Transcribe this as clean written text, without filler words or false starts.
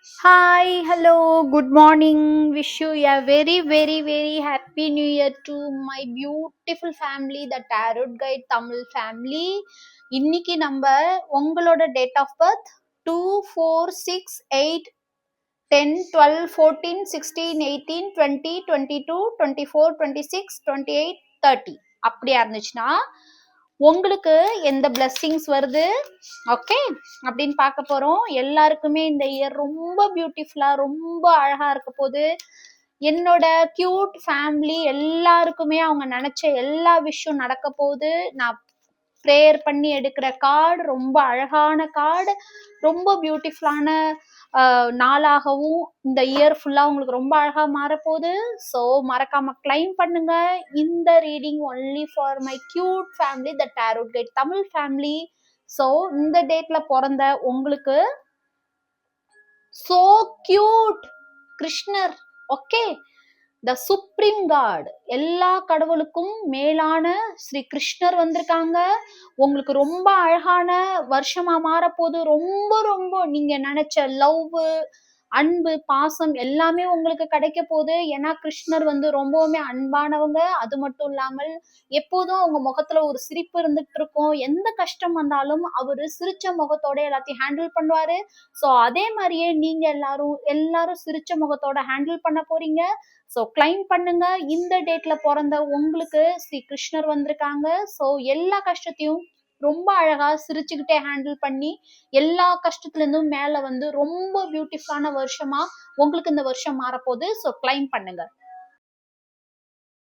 Hi, hello, good morning. Wish you a very, very, very happy new year to my beautiful family, the Tarot Guide Tamil family. இன்னைக்கு நம்ம உங்களோட date of birth 2 4 6 8 10 12 14 16 18 20 21 22 24 26 28 30 அப்படியா இருந்துச்சுன்னா உங்களுக்கு எந்த blessings வருது okay அப்படின்னு பார்க்க போறோம். எல்லாருக்குமே இந்த இயர் ரொம்ப பியூட்டிஃபுல்லா ரொம்ப அழகா இருக்க போகுது. என்னோட கியூட் ஃபேமிலி எல்லாருக்குமே அவங்க நினைச்ச எல்லா விஷயம் நடக்க போகுது. நான் ப்ரேயர் பண்ணி எடுக்கிற கார்டு ரொம்ப அழகான கார்டு, ரொம்ப பியூட்டிஃபுல்லான நாளாகவும் இந்த இயர் ஃபுல்லா உங்களுக்கு ரொம்ப அழகா மாறப்போகுது. ஸோ மறக்காம கிளைம் பண்ணுங்க. இந்த reading only for my cute family, the tarot guide Tamil family. So இந்த டேட்ல பிறந்த உங்களுக்கு சோ கியூட் கிருஷ்ணர், ஓகே, த சுப்ரீம் காட், எல்லா கடவுளுக்கும் மேலான ஸ்ரீ கிருஷ்ணர் வந்திருக்காங்க. உங்களுக்கு ரொம்ப அழகான வருஷமா மாறப்போது. ரொம்ப ரொம்ப நீங்க நினைச்ச லவ், அன்பு, பாசம் எல்லாமே உங்களுக்கு கிடைக்க போகுது. ஏன்னா கிருஷ்ணர் ரொம்பவுமே அன்பானவங்க. அது மட்டும் இல்லாமல் எப்போதும் அவங்க முகத்துல ஒரு சிரிப்பு இருந்துட்டு இருக்கும். எந்த கஷ்டம் வந்தாலும் அவரு சிரிச்ச முகத்தோட எல்லாத்தையும் ஹேண்டில் பண்ணுவாரு. ஸோ அதே மாதிரியே நீங்க எல்லாரும் சிரிச்ச முகத்தோட ஹேண்டில் பண்ண போறீங்க. ஸோ கிளைம் பண்ணுங்க. இந்த டேட்ல பிறந்த உங்களுக்கு ஸ்ரீ கிருஷ்ணர் வந்திருக்காங்க. ஸோ எல்லா கஷ்டத்தையும் ரொம்ப அழகா சிரிச்சுக்கிட்டே ஹேண்டில் பண்ணி எல்லா கஷ்டத்துல இருந்தும் மேல ரொம்ப பியூட்டிஃபுல்லான வருஷமா உங்களுக்கு இந்த வருஷம் மாறப்போகுது. ஸோ கிளைம் பண்ணுங்க.